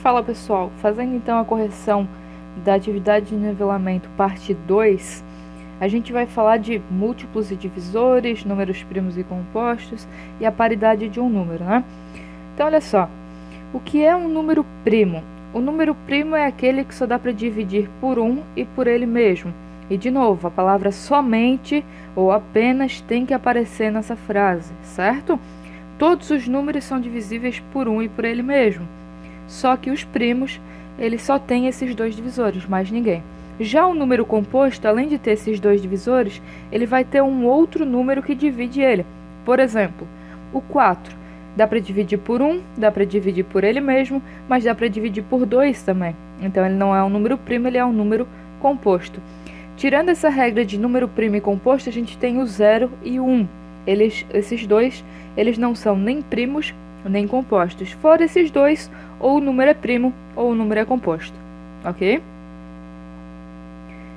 Fala pessoal, fazendo então a correção da atividade de nivelamento parte 2, a gente vai falar de múltiplos e divisores, números primos e compostos e a paridade de um número, né? Então olha só, o que é um número primo? O número primo é aquele que só dá para dividir por um e por ele mesmo. E de novo, a palavra somente ou apenas tem que aparecer nessa frase, certo? Todos os números são divisíveis por um e por ele mesmo. Só que os primos, eles só têm esses dois divisores, mais ninguém. Já o número composto, além de ter esses dois divisores, ele vai ter um outro número que divide ele. Por exemplo, o 4. Dá para dividir por 1, dá para dividir por ele mesmo, mas dá para dividir por 2 também. Então, ele não é um número primo, ele é um número composto. Tirando essa regra de número primo e composto, a gente tem o 0 e o 1. Esses dois, eles não são nem primos, nem compostos. Fora esses dois, ou o número é primo ou o número é composto, ok?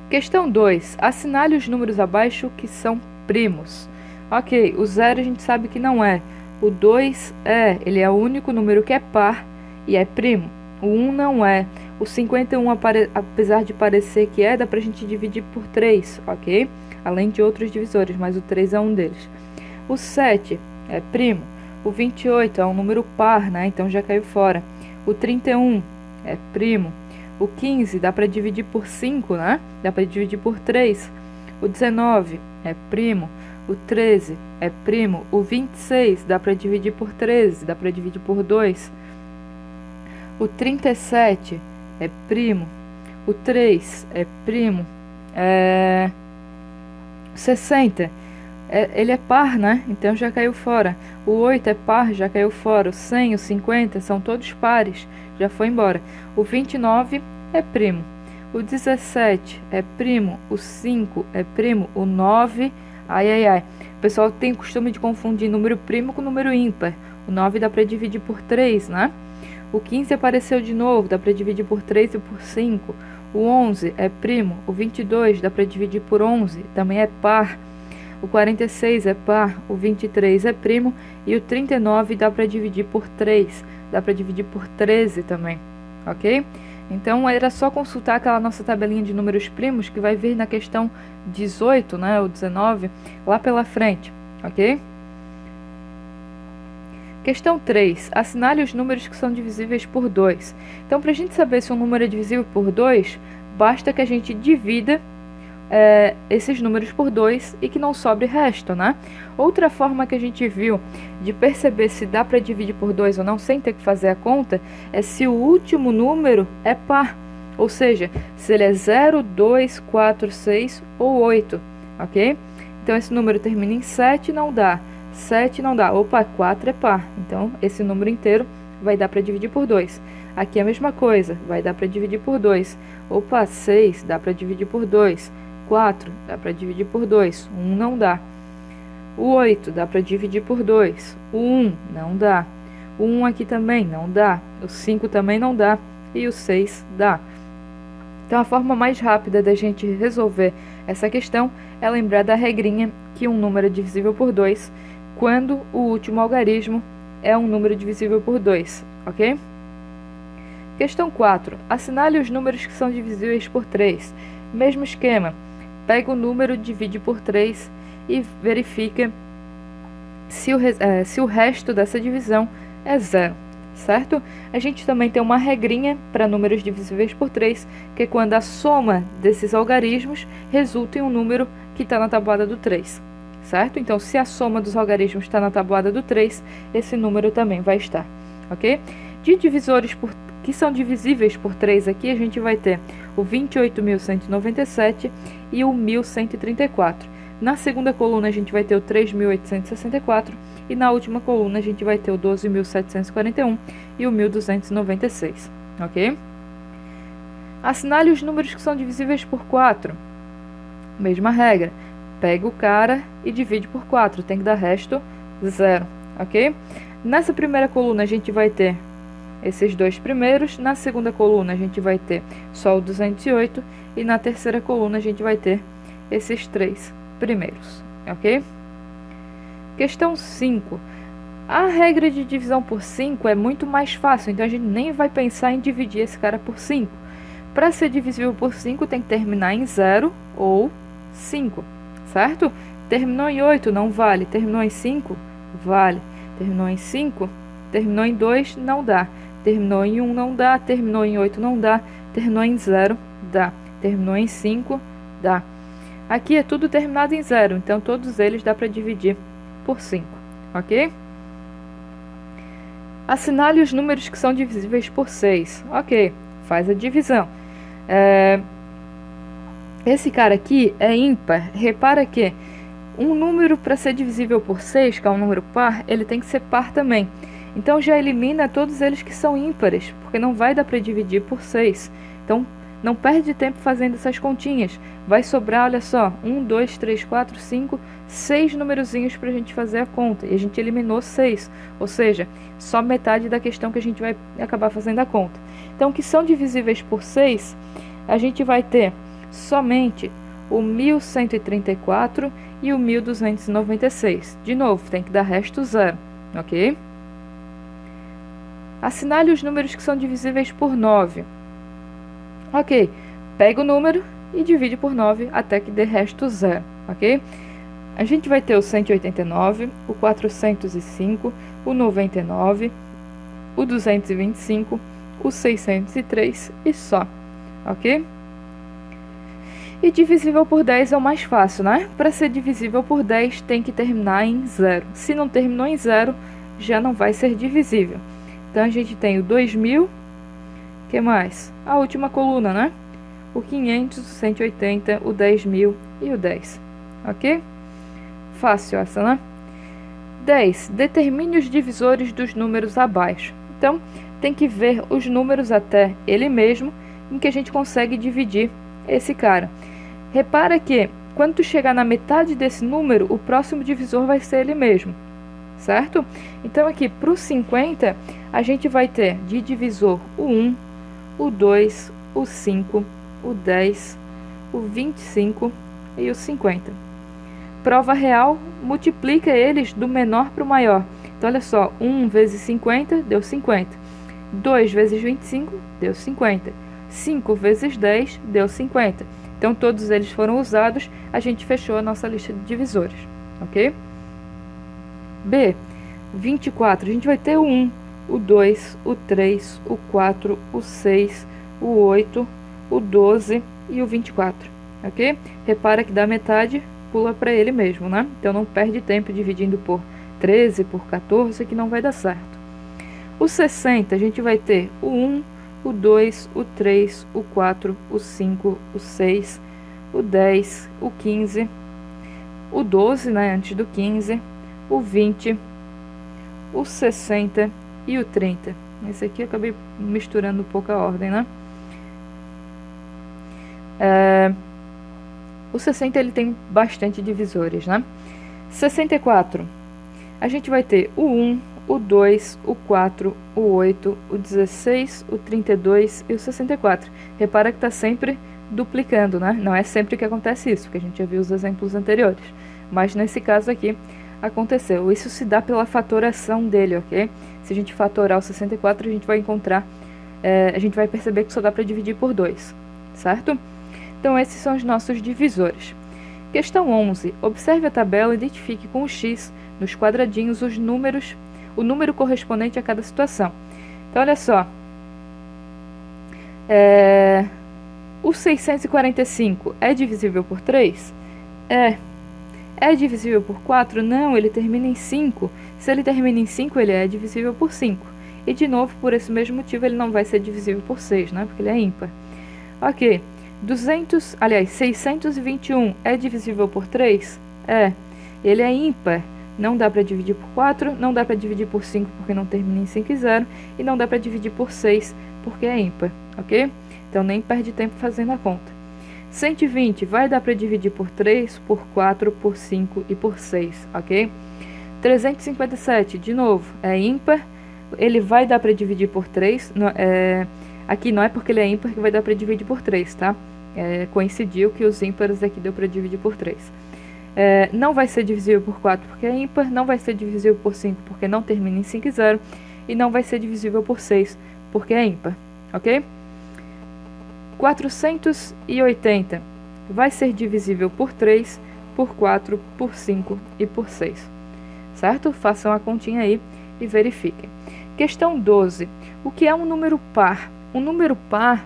Questão 2. Assinale os números abaixo que são primos. Ok, o 0 a gente sabe que não é. O 2 é, ele é o único número que é par e é primo. O 1 não é. O 51, apesar de parecer que é, dá pra gente dividir por 3, ok? Além de outros divisores, mas o 3 é um deles. O 7 é primo. O 28 é um número par, né? Então já caiu fora. O 31 é primo. O 15 dá para dividir por 5, né? Dá para dividir por 3. O 19 é primo. O 13 é primo. O 26 dá para dividir por 13, dá para dividir por 2. O 37 é primo. O 3 é primo. 60 ele é par, né? Então já caiu fora. O 8 é par, já caiu fora. O 100, o 50 são todos pares, já foi embora. O 29 é primo. O 17 é primo. O 5 é primo. O 9, O pessoal tem o costume de confundir número primo com número ímpar. O 9 dá para dividir por 3, né? O 15 apareceu de novo, dá para dividir por 3 e por 5. O 11 é primo. O 22 dá para dividir por 11, também é par. O 46 é par, o 23 é primo e o 39 dá para dividir por 3, dá para dividir por 13 também, ok? Então, era só consultar aquela nossa tabelinha de números primos que vai vir na questão 18, né, ou 19, lá pela frente, ok? Questão 3. Assinale os números que são divisíveis por 2. Então, para a gente saber se um número é divisível por 2, basta que a gente divida esses números por 2 e que não sobre resto, né? Outra forma que a gente viu de perceber se dá para dividir por 2 ou não sem ter que fazer a conta é se o último número é par, ou seja, se ele é 0, 2, 4, 6 ou 8, ok? Então esse número termina em 7, não dá. 7 não dá. Opa, 4 é par, então esse número inteiro vai dar para dividir por 2. Aqui é a mesma coisa, vai dar para dividir por 2. Opa, 6 dá para dividir por 2. 4 dá para dividir por 2, 1 não dá. O 8 dá para dividir por 2, o 1 não dá. O 1 aqui também não dá, o 5 também não dá e o 6 dá. Então a forma mais rápida da gente resolver essa questão é lembrar da regrinha que um número é divisível por 2 quando o último algarismo é um número divisível por 2, ok? Questão 4. Assinale os números que são divisíveis por 3. Mesmo esquema. Pega o número, divide por 3 e verifica se o resto dessa divisão é 0, certo? A gente também tem uma regrinha para números divisíveis por 3, que é quando a soma desses algarismos resulta em um número que está na tabuada do 3, certo? Então, se a soma dos algarismos está na tabuada do 3, esse número também vai estar, ok? De divisores que são divisíveis por 3 aqui, a gente vai ter o 28.197 e o 1.134. Na segunda coluna a gente vai ter o 3.864 e na última coluna a gente vai ter o 12.741 e o 1.296, ok? Assinale os números que são divisíveis por 4. Mesma regra, pega o cara e divide por 4, tem que dar resto 0, ok? Nessa primeira coluna a gente vai ter esses dois primeiros, na segunda coluna a gente vai ter só o 208 e na terceira coluna a gente vai ter esses 3 primeiros, ok? Questão 5. A regra de divisão por 5 é muito mais fácil, então a gente nem vai pensar em dividir esse cara por 5. Para ser divisível por 5, tem que terminar em 0 ou 5, certo? Terminou em 8, não vale. Terminou em 5, vale. Terminou em 5, terminou em 2, não dá. Terminou em 1, não dá. Terminou em 8, não dá. Terminou em 0, dá. Terminou em 5, dá. Aqui é tudo terminado em 0, então todos eles dá para dividir por 5, ok? Assinale os números que são divisíveis por 6. Ok, faz a divisão. Esse cara aqui é ímpar. Repara que um número para ser divisível por 6, que é um número par, ele tem que ser par também. Então já elimina todos eles que são ímpares, porque não vai dar para dividir por 6. Então não perde tempo fazendo essas continhas. Vai sobrar, olha só, 1, 2, 3, 4, 5, 6 numerozinhos para a gente fazer a conta. E a gente eliminou 6, ou seja, só metade da questão que a gente vai acabar fazendo a conta. Então, que são divisíveis por 6, a gente vai ter somente o 1134 e o 1296. De novo, tem que dar resto 0, ok? Assinale os números que são divisíveis por 9. Ok, pega o número e divide por 9 até que dê resto 0, ok? A gente vai ter o 189, o 405, o 99, o 225, o 603 e só, ok? E divisível por 10 é o mais fácil, né? Para ser divisível por 10 tem que terminar em 0. Se não terminou em 0, já não vai ser divisível. Então a gente tem o 2000, que mais? A última coluna, né? O 500, o 180, o 10.000 e o 10, ok? Fácil essa, né? 10. Determine os divisores dos números abaixo. Então, tem que ver os números até ele mesmo, em que a gente consegue dividir esse cara. Repara que, quando tu chegar na metade desse número, o próximo divisor vai ser ele mesmo, certo? Então, aqui, para o 50, a gente vai ter de divisor o 1, o 2, o 5, o 10, o 25 e o 50. Prova real, multiplica eles do menor para o maior. Então, olha só, 1 vezes 50 deu 50. 2 vezes 25 deu 50. 5 vezes 10 deu 50. Então, todos eles foram usados, a gente fechou a nossa lista de divisores, ok? B, 24, a gente vai ter o 1, o 2, o 3, o 4, o 6, o 8, o 12 e o 24, ok? Repara que da metade pula para ele mesmo, né? Então não perde tempo dividindo por 13, por 14, que não vai dar certo. O 60, a gente vai ter o 1, o 2, o 3, o 4, o 5, o 6, o 10, o 15, o 12, né, antes do 15, o 20, o 60 e o 30. Esse aqui eu acabei misturando um pouco a ordem, né? O 60 ele tem bastante divisores, né? 64. A gente vai ter o 1, o 2, o 4, o 8, o 16, o 32 e o 64. Repara que está sempre duplicando, né? Não é sempre que acontece isso, porque a gente já viu os exemplos anteriores. Mas nesse caso aqui aconteceu. Isso se dá pela fatoração dele, ok? Se a gente fatorar o 64, a gente vai encontrar, a gente vai perceber que só dá para dividir por 2, certo? Então, esses são os nossos divisores. Questão 11. Observe a tabela e identifique com o X, nos quadradinhos, o número correspondente a cada situação. Então, olha só. O 645 é divisível por 3? É. É divisível por 4? Não, ele termina em 5. Se ele termina em 5, ele é divisível por 5. E, de novo, por esse mesmo motivo, ele não vai ser divisível por 6, né? Porque ele é ímpar. Ok. 621 é divisível por 3? É. Ele é ímpar. Não dá para dividir por 4, não dá para dividir por 5 porque não termina em 5 e 0, e não dá para dividir por 6 porque é ímpar, ok? Então nem perde tempo fazendo a conta. 120 vai dar para dividir por 3, por 4, por 5 e por 6, ok? 357, de novo, é ímpar, ele vai dar para dividir por 3, aqui não é porque ele é ímpar que vai dar para dividir por 3, tá? Coincidiu que os ímpares aqui deu para dividir por 3. não vai ser divisível por 4 porque é ímpar, não vai ser divisível por 5 porque não termina em 5 e 0, e não vai ser divisível por 6 porque é ímpar, ok? 480 vai ser divisível por 3, por 4, por 5 e por 6, certo? Façam a continha aí e verifiquem. Questão 12. O que é um número par? Um número par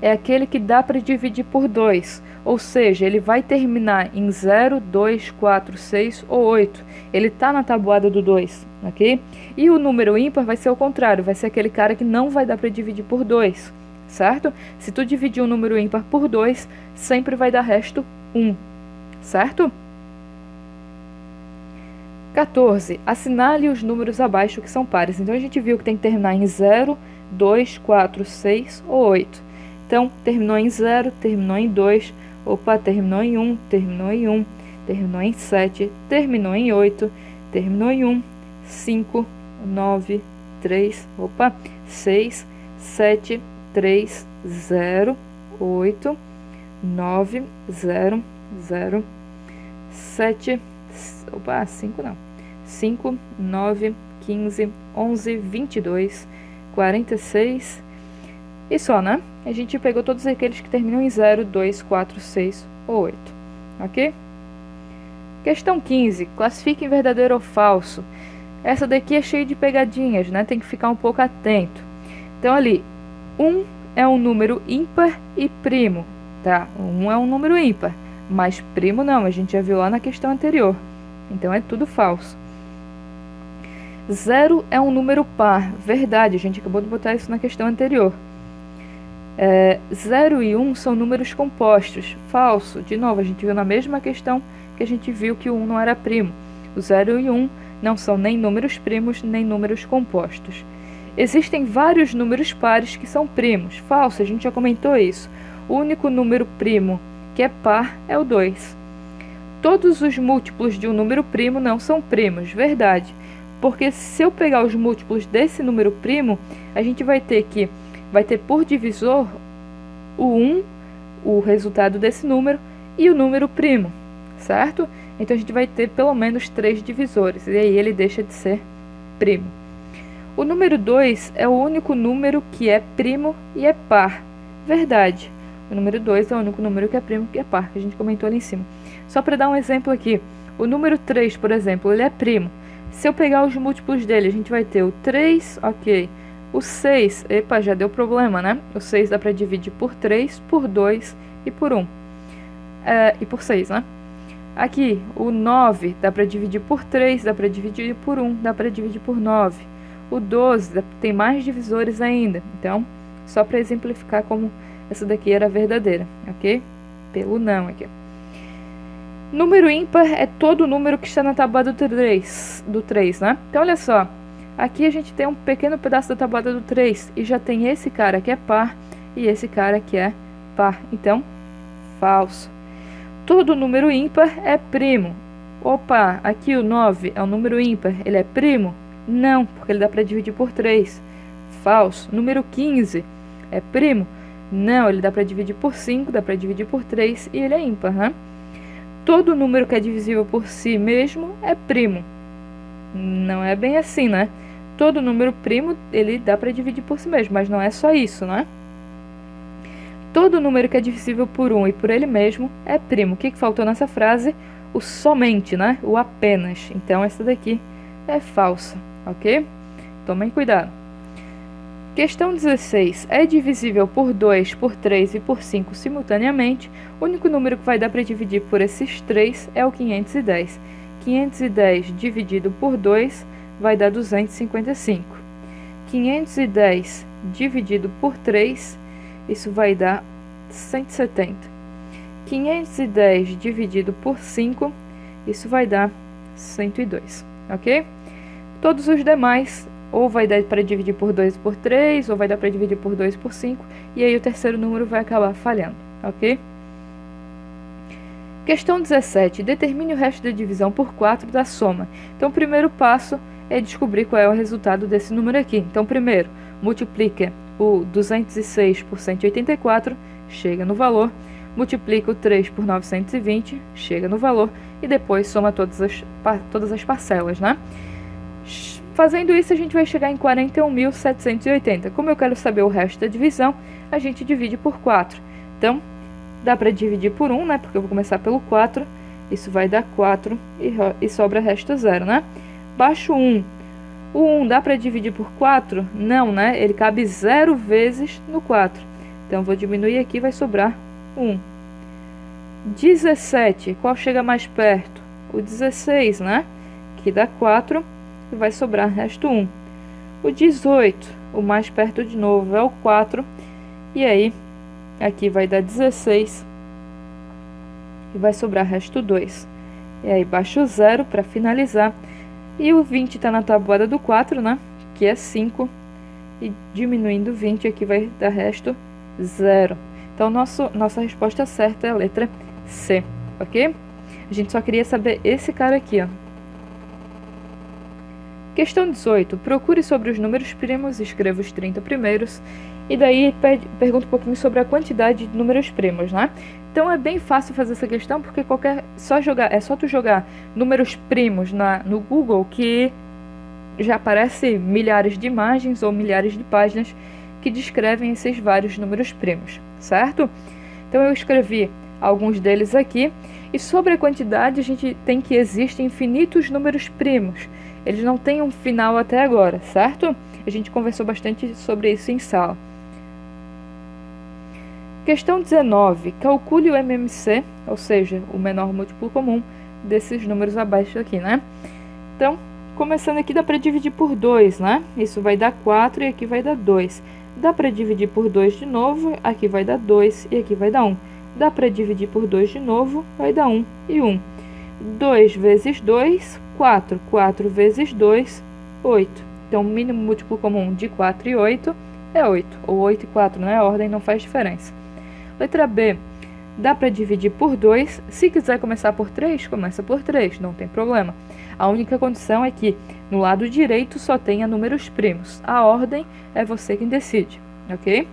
é aquele que dá para dividir por 2, ou seja, ele vai terminar em 0, 2, 4, 6 ou 8. Ele está na tabuada do 2, ok? E o número ímpar vai ser o contrário, vai ser aquele cara que não vai dar para dividir por 2, certo? Se tu dividir um número ímpar por 2, sempre vai dar resto 1, certo? 14. Assinale os números abaixo que são pares. Então, a gente viu que tem que terminar em 0, 2, 4, 6 ou 8. Então, terminou em 0, terminou em 2, terminou em 1, terminou em 1, terminou em 7, terminou em 8, terminou em 1, 5, 9, 3, 6, 7, 3, 0, 8, 9, 0, 0, 7, 5 não, 5, 9, 15, 11, 22, 46 e só, né? A gente pegou todos aqueles que terminam em 0, 2, 4, 6 ou 8, ok? Questão 15. Classifique em verdadeiro ou falso. Essa daqui é cheia de pegadinhas, né? Tem que ficar um pouco atento. Então, ali, 1 é um número ímpar e primo, tá? 1 é um número ímpar, mas primo não, a gente já viu lá na questão anterior. Então, é tudo falso. 0 é um número par, verdade, a gente acabou de botar isso na questão anterior. 0 e 1 são números compostos, falso. De novo, a gente viu na mesma questão que a gente viu que o 1 não era primo. O 0 e 1 não são nem números primos, nem números compostos. Existem vários números pares que são primos, falso, a gente já comentou isso. O único número primo que é par é o 2. Todos os múltiplos de um número primo não são primos, verdade. Porque se eu pegar os múltiplos desse número primo, a gente vai ter por divisor o 1, o resultado desse número, e o número primo, certo? Então, a gente vai ter pelo menos 3 divisores, e aí ele deixa de ser primo. O número 2 é o único número que é primo e é par, verdade. O número 2 é o único número que é primo e é par, que a gente comentou ali em cima. Só para dar um exemplo aqui, o número 3, por exemplo, ele é primo. Se eu pegar os múltiplos dele, a gente vai ter o 3, ok. O 6, epa, já deu problema, né? O 6 dá para dividir por 3, por 2 e por 1. E por 6, né? Aqui, o 9 dá para dividir por 3, dá para dividir por 1, dá para dividir por 9. O 12 tem mais divisores ainda. Então, só para exemplificar como essa daqui era verdadeira, ok? Pelo não aqui. Número ímpar é todo número que está na tabuada do 3, né? Então, olha só. Aqui a gente tem um pequeno pedaço da tabuada do 3 e já tem esse cara que é par e esse cara que é par. Então, falso. Todo número ímpar é primo. Opa, aqui o 9 é um número ímpar, ele é primo? Não, porque ele dá para dividir por 3. Falso. Número 15 é primo? Não, ele dá para dividir por 5, dá para dividir por 3 e ele é ímpar, né? Todo número que é divisível por si mesmo é primo. Não é bem assim, né? Todo número primo, ele dá para dividir por si mesmo, mas não é só isso, né? Todo número que é divisível por 1 e por ele mesmo é primo. O que faltou nessa frase? O somente, né? O apenas. Então, essa daqui é falsa, ok? Tomem cuidado. Questão 16. É divisível por 2, por 3 e por 5 simultaneamente. O único número que vai dar para dividir por esses 3 é o 510. 510 dividido por 2 vai dar 255. 510 dividido por 3, isso vai dar 170. 510 dividido por 5, isso vai dar 102, ok? Todos os demais, ou vai dar para dividir por 2 e por 3, ou vai dar para dividir por 2 e por 5, e aí o terceiro número vai acabar falhando, ok? Questão 17. Determine o resto da divisão por 4 da soma. Então, o primeiro passo é descobrir qual é o resultado desse número aqui. Então, primeiro, multiplica o 206 por 184, chega no valor. multiplica o 3 por 920, chega no valor e depois soma todas as parcelas, né? Fazendo isso, a gente vai chegar em 41.780. Como eu quero saber o resto da divisão, a gente divide por 4. Então, dá para dividir por 1, né? Porque eu vou começar pelo 4. Isso vai dar 4 e sobra resto 0, né? Baixo 1. O 1 dá para dividir por 4? Não, né? Ele cabe 0 vezes no 4. Então, vou diminuir aqui e vai sobrar 1. 17. Qual chega mais perto? O 16, né? Que dá 4 e vai sobrar resto 1. O 18, o mais perto de novo é o 4. E aí, aqui vai dar 16 e vai sobrar resto 2. E aí, baixo 0 para finalizar. E o 20 está na tabuada do 4, né? Que é 5. E diminuindo 20, aqui vai dar resto 0. Então, nossa resposta certa é a letra C, ok? A gente só queria saber esse cara aqui, ó. Questão 18. Procure sobre os números primos, escreva os 30 primeiros. E daí pergunta um pouquinho sobre a quantidade de números primos, né? Então é bem fácil fazer essa questão, porque é só tu jogar números primos no Google que já aparece milhares de imagens ou milhares de páginas que descrevem esses vários números primos, certo? Então eu escrevi alguns deles aqui. E sobre a quantidade, a gente tem que existem infinitos números primos. Eles não têm um final até agora, certo? A gente conversou bastante sobre isso em sala. Questão 19. Calcule o MMC, ou seja, o menor múltiplo comum desses números abaixo aqui, né? Então, começando aqui, dá para dividir por 2, né? Isso vai dar 4 e aqui vai dar 2. Dá para dividir por 2 de novo, aqui vai dar 2 e aqui vai dar 1. Dá para dividir por 2 de novo, vai dar 1 e 1. 2 vezes 2, 4. 4 vezes 2, 8. Então, o mínimo múltiplo comum de 4 e 8 é 8. Ou 8 e 4, né? A ordem não faz diferença. Letra B. Dá para dividir por 2. Se quiser começar por 3, começa por 3. Não tem problema. A única condição é que no lado direito só tenha números primos. A ordem é você quem decide, ok?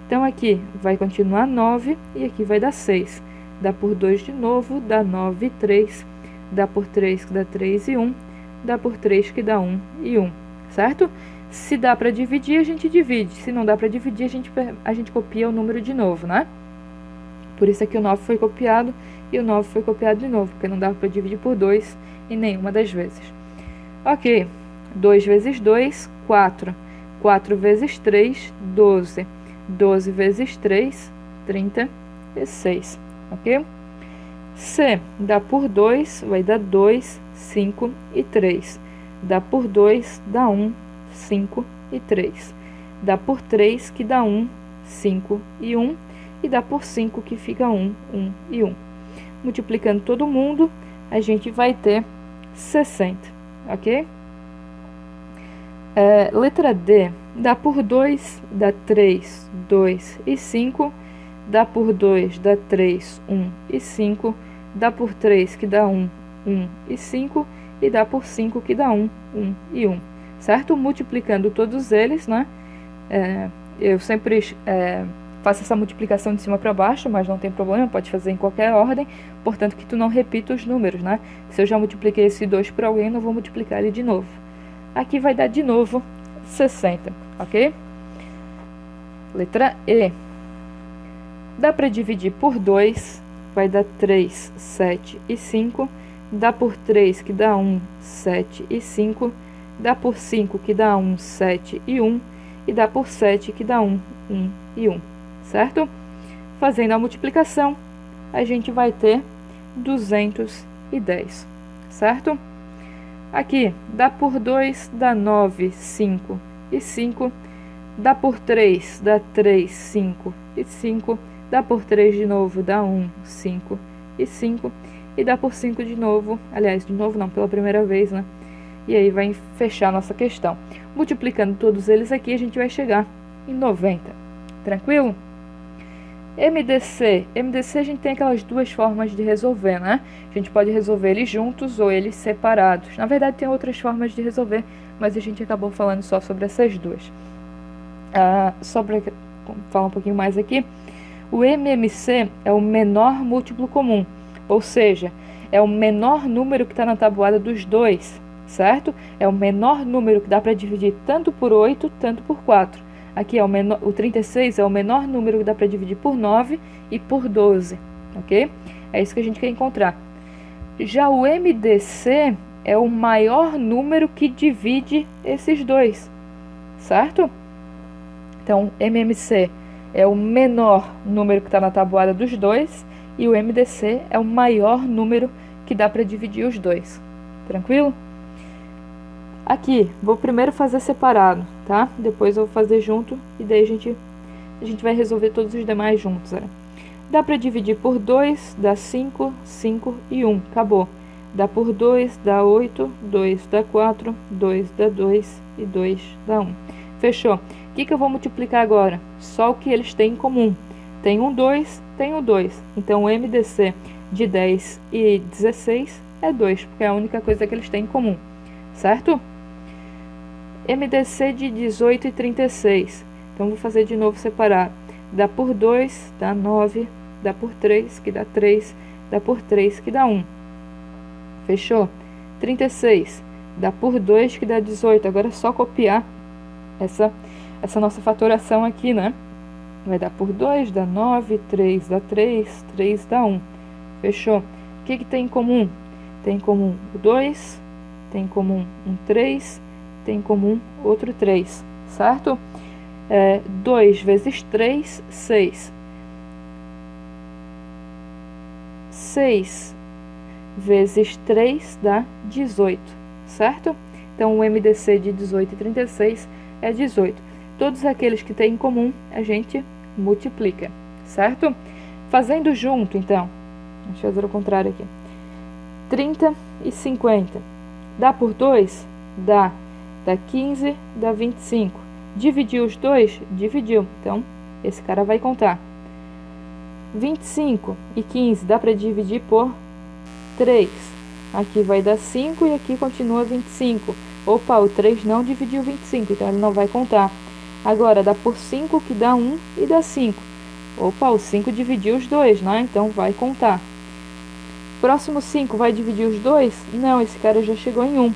Então, aqui vai continuar 9 e aqui vai dar 6. Dá por 2 de novo, dá 9 e 3. Dá por 3 que dá 3 e 1. Dá por 3 que dá 1 e 1, certo? Se dá para dividir, a gente divide. Se não dá para dividir, a gente copia o número de novo, né? Por isso aqui o 9 foi copiado e o 9 foi copiado de novo, porque não dá para dividir por 2 em nenhuma das vezes. Ok, 2 vezes 2, 4. 4 vezes 3, 12. 12 vezes 3, 36, ok? C, dá por 2, vai dar 2, 5 e 3. Dá por 2, dá 1, 5 e 3. Dá por 3, que dá 1, 5 e 1. E dá por 5, que fica 1, 1 e 1. Multiplicando todo mundo, a gente vai ter 60, ok? Letra D, dá por 2, dá 3, 2 e 5. Dá por 2, dá 3, 1 e 5. Dá por 3, que dá 1, 1 e 5. E dá por 5, que dá 1, 1 e 1. Certo? Multiplicando todos eles, né? Eu sempre faço essa multiplicação de cima para baixo, mas não tem problema, pode fazer em qualquer ordem. Portanto, que tu não repita os números, né? Se eu já multipliquei esse 2 por alguém, não vou multiplicar ele de novo. Aqui vai dar de novo 60, ok? Letra E. Dá para dividir por 2, vai dar 3, 7 e 5. Dá por 3, que dá 1, 7 e 5. Dá por 5, que dá 1, 7 e 1. E dá por 7, que dá 1, 1 e 1. Certo? Fazendo a multiplicação, a gente vai ter 210, certo? Aqui, dá por 2, dá 9, 5 e 5. Dá por 3, dá 3, 5 e 5. Dá por 3 de novo, dá 1, 5 e 5. E dá por 5 de novo, aliás, de novo não, pela primeira vez, né? E aí vai fechar a nossa questão. Multiplicando todos eles aqui, a gente vai chegar em 90. Tranquilo? MDC. MDC a gente tem aquelas duas formas de resolver, né? A gente pode resolver eles juntos ou eles separados. Na verdade, tem outras formas de resolver, mas a gente acabou falando só sobre essas duas. Só para falar um pouquinho mais aqui. O MMC é o menor múltiplo comum, ou seja, é o menor número que está na tabuada dos dois, certo? É o menor número que dá para dividir tanto por 8, tanto por 4. Aqui é o 36 é o menor número que dá para dividir por 9 e por 12, ok? É isso que a gente quer encontrar. Já o MDC é o maior número que divide esses dois, certo? Então, MMC é o menor número que está na tabuada dos dois e o MDC é o maior número que dá para dividir os dois. Tranquilo? Aqui, vou primeiro fazer separado, tá? Depois eu vou fazer junto e daí a gente vai resolver todos os demais juntos, né? Dá para dividir por 2, dá 5, 5 e 1, acabou. Dá por 2, dá 8, 2 dá 4, 2 dá 2 e 2 dá 1. Fechou. O que eu vou multiplicar agora? Só o que eles têm em comum. Tem um 2, tem um 2. Então, o MDC de 10 e 16 é 2, porque é a única coisa que eles têm em comum, certo? MDC de 18 e 36. Então, vou fazer de novo separado. Dá por 2, dá 9, dá por 3, que dá 3, dá por 3, que dá 1. Fechou? 36, dá por 2, que dá 18. Agora é só copiar essa nossa fatoração aqui, né? Vai dar por 2, dá 9, 3 dá 3, 3 dá 1. Fechou? O que tem em comum? Tem em comum o 2, tem em comum um 3, tem em comum outro 3, certo? 2 vezes 3, 6. 6 vezes 3 dá 18, certo? Então, o MDC de 18 e 36 é 18. Todos aqueles que têm em comum, a gente multiplica, certo? Fazendo junto, então, deixa eu fazer o contrário aqui. 30 e 50. Dá por 2? Dá. Dá 15, dá 25. Dividiu os dois? Dividiu. Então, esse cara vai contar. 25 e 15 dá para dividir por 3. Aqui vai dar 5 e aqui continua 25. Opa, o 3 não dividiu 25, então ele não vai contar. Agora, dá por 5 que dá 1 e dá 5. Opa, o 5 dividiu os dois, né? Então vai contar. Próximo 5 vai dividir os dois? Não, esse cara já chegou em 1.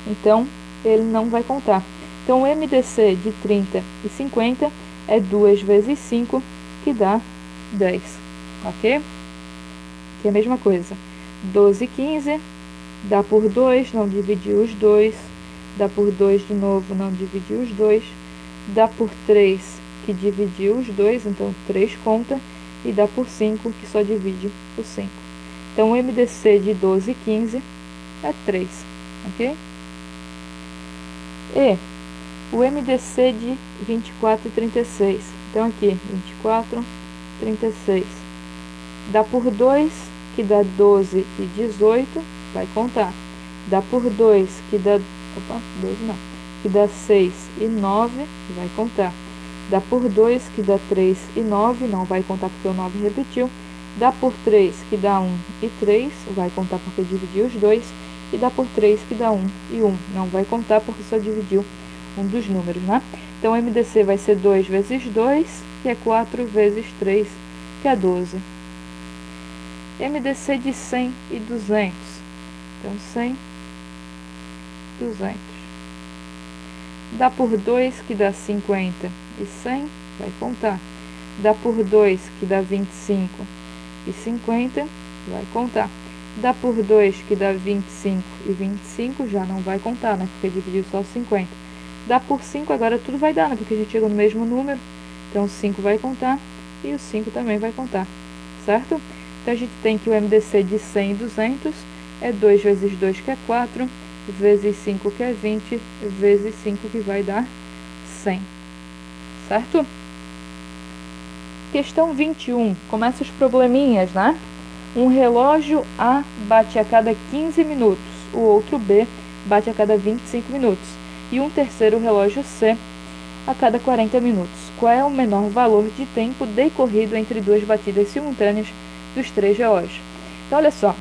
Então, ele não vai contar. Então, o MDC de 30 e 50 é 2 vezes 5, que dá 10. Ok? Aqui é a mesma coisa. 12 e 15, dá por 2, não dividiu os dois. Dá por 2 de novo, não dividiu os dois. Dá por 3, que dividiu os dois, então 3 conta. E dá por 5, que só divide o 5. Então, o MDC de 12 e 15 é 3, ok? E o MDC de 24 e 36. Então, aqui, 24, 36. Dá por 2, que dá 12 e 18, vai contar. Dá por 2, que dá... Opa, 12 não. Que dá 6 e 9, vai contar. Dá por 2, que dá 3 e 9, não vai contar porque o 9 repetiu. Dá por 3, que dá 1 e 3, vai contar porque dividiu os dois. E dá por 3, que dá 1 e 1, não vai contar porque só dividiu um dos números, né? Então, o MDC vai ser 2 vezes 2, que é 4 vezes 3, que é 12. MDC de 100 e 200. Então, 100, 200. Dá por 2, que dá 50 e 100, vai contar. Dá por 2, que dá 25 e 50, vai contar. Dá por 2, que dá 25 e 25, já não vai contar, né? Porque dividiu só 50. Dá por 5, agora tudo vai dar, né? Porque a gente chegou no mesmo número. Então, o 5 vai contar e o 5 também vai contar, certo? Então, a gente tem que o MDC de 100 e 200 é 2 vezes 2, que é 4, vezes 5, que é 20, vezes 5, que vai dar 100, certo? Questão 21. Começa os probleminhas, né? Um relógio A bate a cada 15 minutos, o outro B bate a cada 25 minutos e um terceiro relógio C a cada 40 minutos. Qual é o menor valor de tempo decorrido entre duas batidas simultâneas dos três relógios? Então, olha só.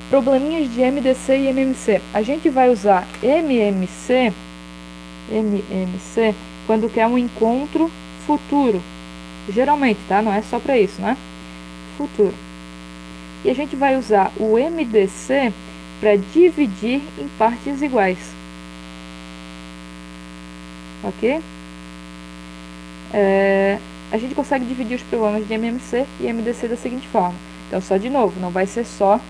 Probleminhas de MDC e MMC. A gente vai usar MMC quando quer um encontro futuro, Geralmente, tá? Não é só para isso, né? Futuro. E a gente vai usar o MDC para dividir em partes iguais. Ok? A gente consegue dividir os problemas de MMC e MDC da seguinte forma. Então, só de novo, não vai ser só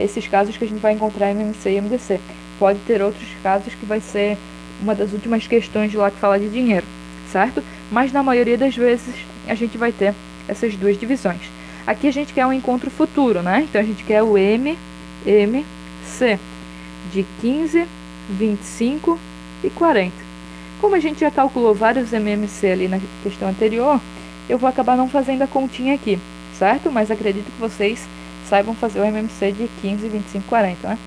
esses casos que a gente vai encontrar em MMC e MDC. Pode ter outros casos que vai ser uma das últimas questões lá que fala de dinheiro, certo? Mas na maioria das vezes a gente vai ter essas duas divisões. Aqui a gente quer um encontro futuro, né? Então a gente quer o MMC de 15, 25 e 40. Como a gente já calculou vários MMC ali na questão anterior, eu vou acabar não fazendo a continha aqui, certo? Mas acredito que vocês saibam fazer o MMC de 15, 25 e 40, né?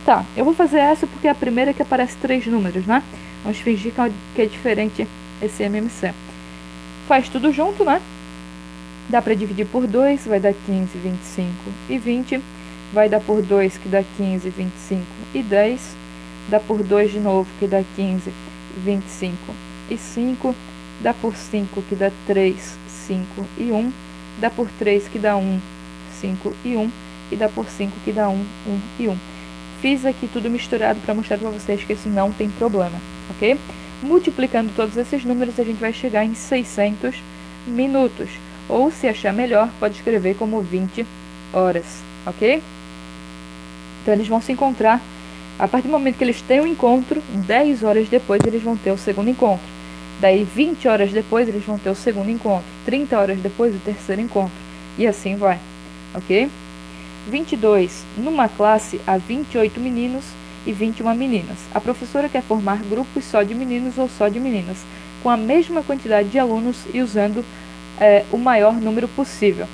Tá, eu vou fazer essa porque é a primeira que aparece 3 números, né? Vamos fingir que é diferente esse MMC. Faz tudo junto, né? Dá para dividir por 2, vai dar 15, 25 e 20. Vai dar por 2, que dá 15, 25 e 10. Dá por 2 de novo, que dá 15, 25 e 5. Dá por 5, que dá 3, 5 e 1. Dá por 3, que dá 1, 5 e 1. E dá por 5, que dá 1, 1 e 1. Fiz aqui tudo misturado para mostrar para vocês que isso não tem problema, ok? Multiplicando todos esses números, a gente vai chegar em 600 minutos. Ou, se achar melhor, pode escrever como 20 horas, ok? Então, eles vão se encontrar, a partir do momento que eles têm o encontro, 10 horas depois eles vão ter o segundo encontro. Daí, 20 horas depois, eles vão ter o segundo encontro. 30 horas depois, o terceiro encontro. E assim vai, ok? 22. Numa classe, há 28 meninos e 21 meninas. A professora quer formar grupos só de meninos ou só de meninas, com a mesma quantidade de alunos e usando o maior número possível,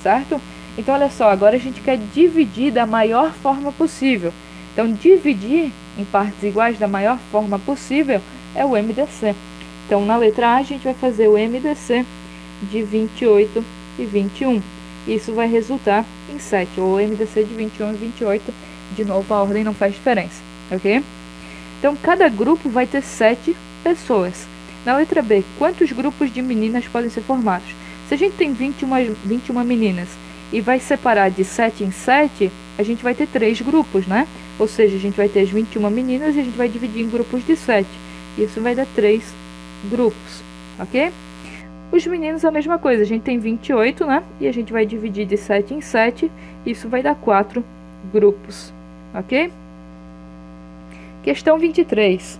certo? Então, olha só, agora a gente quer dividir da maior forma possível. Então, dividir em partes iguais da maior forma possível é o MDC. Então, na letra A, a gente vai fazer o MDC de 28 e 21. Isso vai resultar em 7, ou MDC de 21 e 28. De novo, a ordem não faz diferença, ok? Então, cada grupo vai ter 7 pessoas. Na letra B, quantos grupos de meninas podem ser formados? Se a gente tem 21 meninas e vai separar de 7 em 7, a gente vai ter 3 grupos, né? Ou seja, a gente vai ter as 21 meninas e a gente vai dividir em grupos de 7. Isso vai dar 3 grupos, ok? Os meninos a mesma coisa, a gente tem 28, né? E a gente vai dividir de 7 em 7, isso vai dar 4 grupos, ok? Questão 23.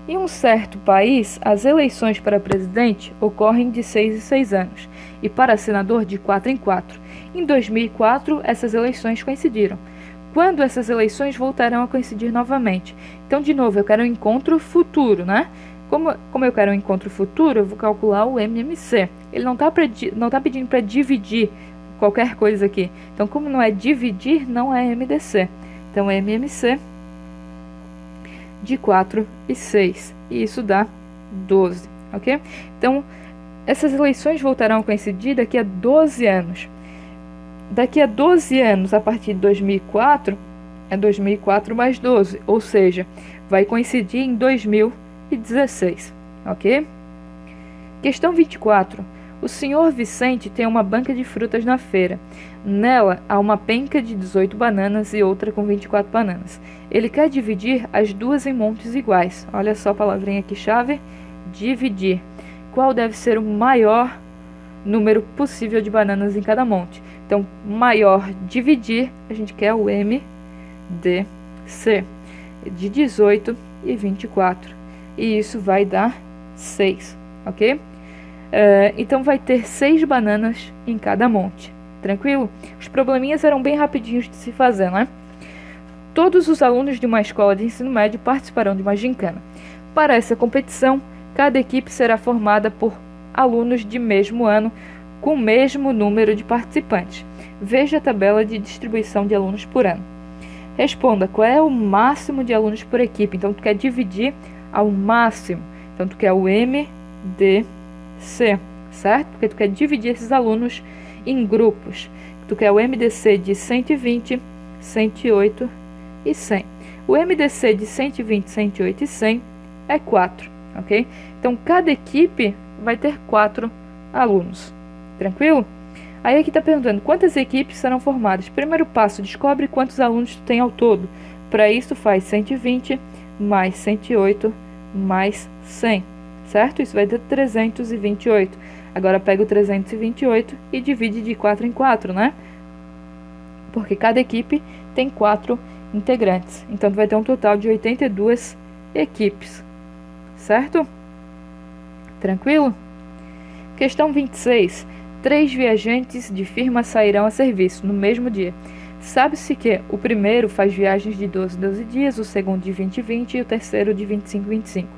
Em um certo país, as eleições para presidente ocorrem de 6 em 6 anos e para senador de 4 em 4. Em 2004, essas eleições coincidiram. Quando essas eleições voltarão a coincidir novamente? Então, de novo, eu quero um encontro futuro, né? Como eu quero um encontro futuro, eu vou calcular o MMC. Ele não tá pedindo para dividir qualquer coisa aqui. Então, como não é dividir, não é MDC. Então, é MMC de 4 e 6. E isso dá 12, ok? Então, essas eleições voltarão a coincidir daqui a 12 anos. Daqui a 12 anos, a partir de 2004, é 2004 mais 12. Ou seja, vai coincidir em 2016, ok? Questão 24. O senhor Vicente tem uma banca de frutas na feira. Nela há uma penca de 18 bananas e outra com 24 bananas. Ele quer dividir as duas em montes iguais. Olha só a palavrinha aqui chave, dividir. Qual deve ser o maior número possível de bananas em cada monte? Então, maior dividir, a gente quer o MDC, de 18 e 24. E isso vai dar 6, ok? Então, vai ter 6 bananas em cada monte. Tranquilo? Os probleminhas eram bem rapidinhos de se fazer, né? Todos os alunos de uma escola de ensino médio participarão de uma gincana. Para essa competição, cada equipe será formada por alunos de mesmo ano com o mesmo número de participantes. Veja a tabela de distribuição de alunos por ano. Responda, qual é o máximo de alunos por equipe? Então, tu quer dividir ao máximo. Então, tu quer o MDC, certo? Porque tu quer dividir esses alunos em grupos. Tu quer o MDC de 120, 108 e 100. O MDC de 120, 108 e 100 é 4, ok? Então, cada equipe vai ter 4 alunos. Tranquilo? Aí aqui está perguntando quantas equipes serão formadas. Primeiro passo, descobre quantos alunos tu tem ao todo. Para isso faz 120 mais 108 mais 100, certo? Isso vai dar 328. Agora pega o 328 e divide de 4 em 4, né? Porque cada equipe tem 4 integrantes. Então tu vai ter um total de 82 equipes, certo? Tranquilo? Questão 26. 3 viajantes de firma sairão a serviço no mesmo dia. Sabe-se que o primeiro faz viagens de 12 em 12 dias, o segundo de 20 em 20 e o terceiro de 25 em 25.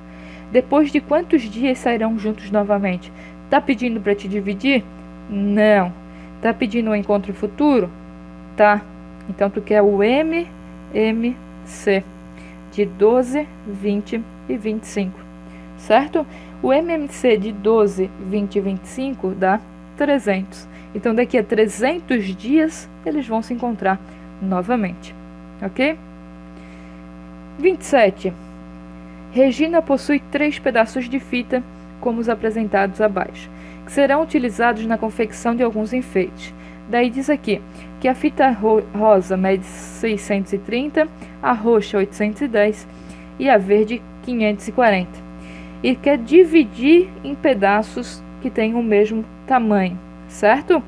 Depois de quantos dias sairão juntos novamente? Tá pedindo para te dividir? Não. Tá pedindo um encontro futuro? Tá. Então tu quer o MMC de 12, 20 e 25, certo? O MMC de 12, 20 e 25 dá 300. Então daqui a 300 dias eles vão se encontrar novamente, ok? 27. Regina possui 3 pedaços de fita, como os apresentados abaixo, que serão utilizados na confecção de alguns enfeites. Daí diz aqui que a fita rosa mede 630, a roxa 810 e a verde 540. E quer dividir em pedaços que tenham o mesmo tamanho, certo?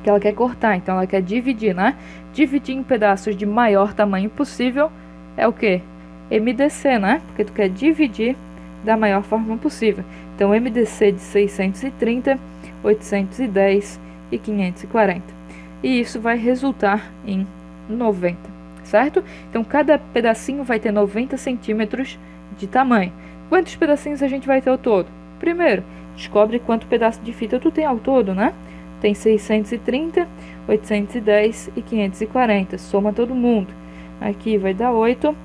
Que ela quer cortar, então ela quer dividir, né? Dividir em pedaços de maior tamanho possível é o que? MDC, né? Porque tu quer dividir da maior forma possível. Então, MDC de 630, 810 e 540. E isso vai resultar em 90, certo? Então, cada pedacinho vai ter 90 centímetros de tamanho. Quantos pedacinhos a gente vai ter ao todo? Primeiro, descobre quanto pedaço de fita tu tem ao todo, né? Tem 630, 810 e 540. Soma todo mundo. Aqui vai dar 8,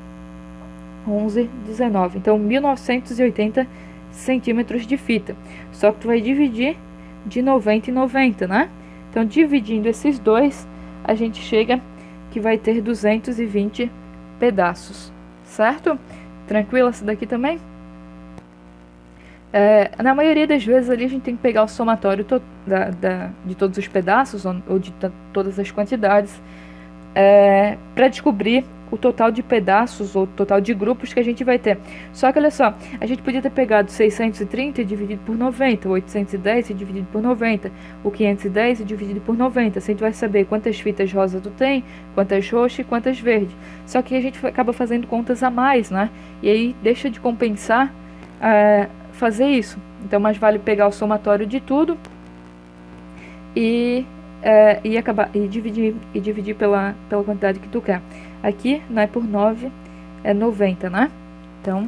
11, 19. Então, 1980 centímetros de fita. Só que tu vai dividir de 90 em 90, né? Então, dividindo esses dois, a gente chega que vai ter 220 pedaços, certo? Tranquilo essa daqui também? Na maioria das vezes ali a gente tem que pegar o somatório de todos os pedaços ou de todas as quantidades para descobrir o total de pedaços ou total de grupos que a gente vai ter. Só que olha só, a gente podia ter pegado 630 e dividido por 90, o 810 e dividido por 90, o 510 e dividido por 90. Assim tu vai saber quantas fitas rosa tu tem, quantas roxas e quantas verdes. Só que a gente acaba fazendo contas a mais, né? E aí deixa de compensar fazer isso. Então mais vale pegar o somatório de tudo e dividir pela quantidade que tu quer. Aqui, né, por 9 é 90, né? Então,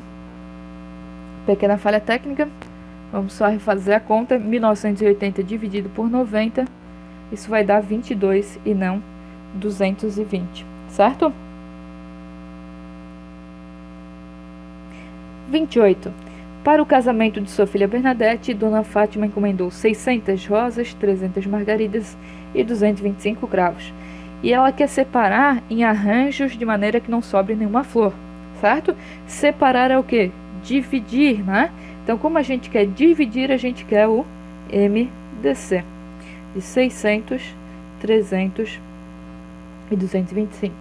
pequena falha técnica. Vamos só refazer a conta. 1980 dividido por 90, isso vai dar 22 e não 220, certo? 28. Para o casamento de sua filha Bernadette, Dona Fátima encomendou 600 rosas, 300 margaridas e 225 cravos. E ela quer separar em arranjos de maneira que não sobre nenhuma flor, certo? Separar é o quê? Dividir, né? Então, como a gente quer dividir, a gente quer o MDC de 600, 300 e 225.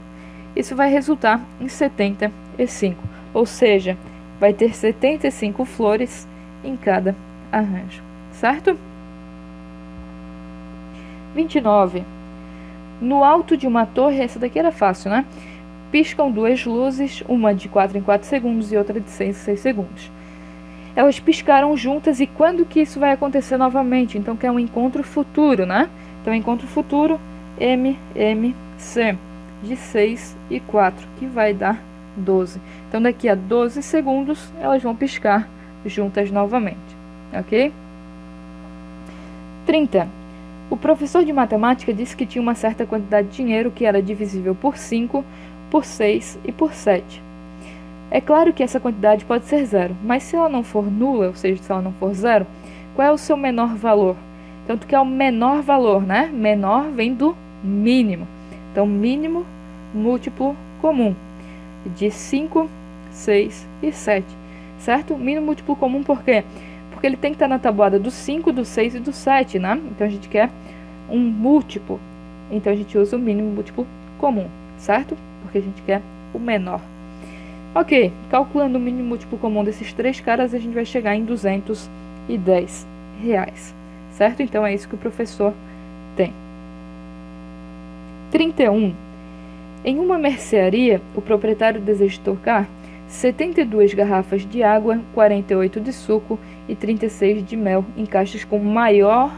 Isso vai resultar em 75, ou seja, vai ter 75 flores em cada arranjo, certo? 29. No alto de uma torre, essa daqui era fácil, né? Piscam 2 luzes, uma de 4 em 4 segundos e outra de 6 em 6 segundos. Elas piscaram juntas e quando que isso vai acontecer novamente? Então, que é um encontro futuro, né? Então, encontro futuro, MMC, de 6 e 4, que vai dar 12. Então, daqui a 12 segundos, elas vão piscar juntas novamente, ok? 30. O professor de matemática disse que tinha uma certa quantidade de dinheiro que era divisível por 5, por 6 e por 7. É claro que essa quantidade pode ser zero, mas se ela não for nula, ou seja, se ela não for zero, qual é o seu menor valor? Então, tu quer o menor valor, né? Menor vem do mínimo. Então, mínimo múltiplo comum de 5, 6 e 7, certo? Mínimo múltiplo comum por quê? porque ele tem que estar na tabuada do 5, do 6 e do 7, né? Então a gente quer um múltiplo. Então a gente usa o mínimo múltiplo comum, certo? Porque a gente quer o menor. Ok, calculando o mínimo múltiplo comum desses três caras, a gente vai chegar em R$210, certo? Então é isso que o professor tem. 31. Em uma mercearia, o proprietário deseja estocar 72 garrafas de água, 48 de suco e 36 de mel em caixas com o maior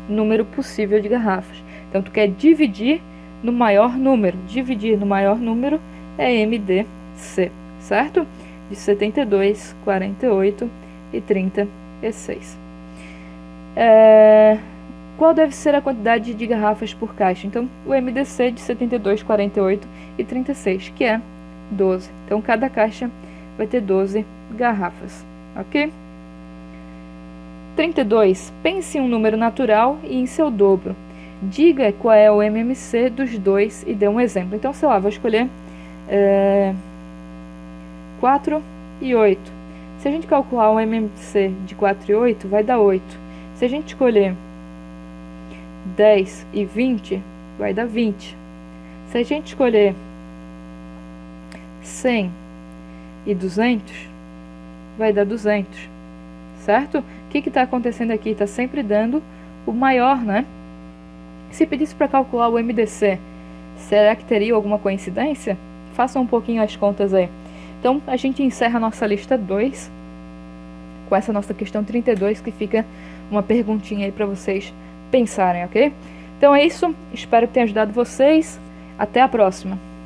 número possível de garrafas. Então, tu quer dividir no maior número. Dividir no maior número é MDC, certo? De 72, 48 e 36. Qual deve ser a quantidade de garrafas por caixa? Então, o MDC de 72, 48 e 36, que é 12. Então, cada caixa vai ter 12 garrafas, ok? 32. Pense em um número natural e em seu dobro. Diga qual é o MMC dos dois e dê um exemplo. Então, sei lá, vou escolher 4 e 8. Se a gente calcular o MMC de 4 e 8, vai dar 8. Se a gente escolher 10 e 20, vai dar 20. Se a gente escolher 100 e 200, vai dar 200, certo? O que está acontecendo aqui? Está sempre dando o maior, né? Se pedisse para calcular o MDC, será que teria alguma coincidência? Façam um pouquinho as contas aí. Então, a gente encerra a nossa lista 2 com essa nossa questão 32, que fica uma perguntinha aí para vocês pensarem, ok? Então é isso, espero que tenha ajudado vocês. Até a próxima!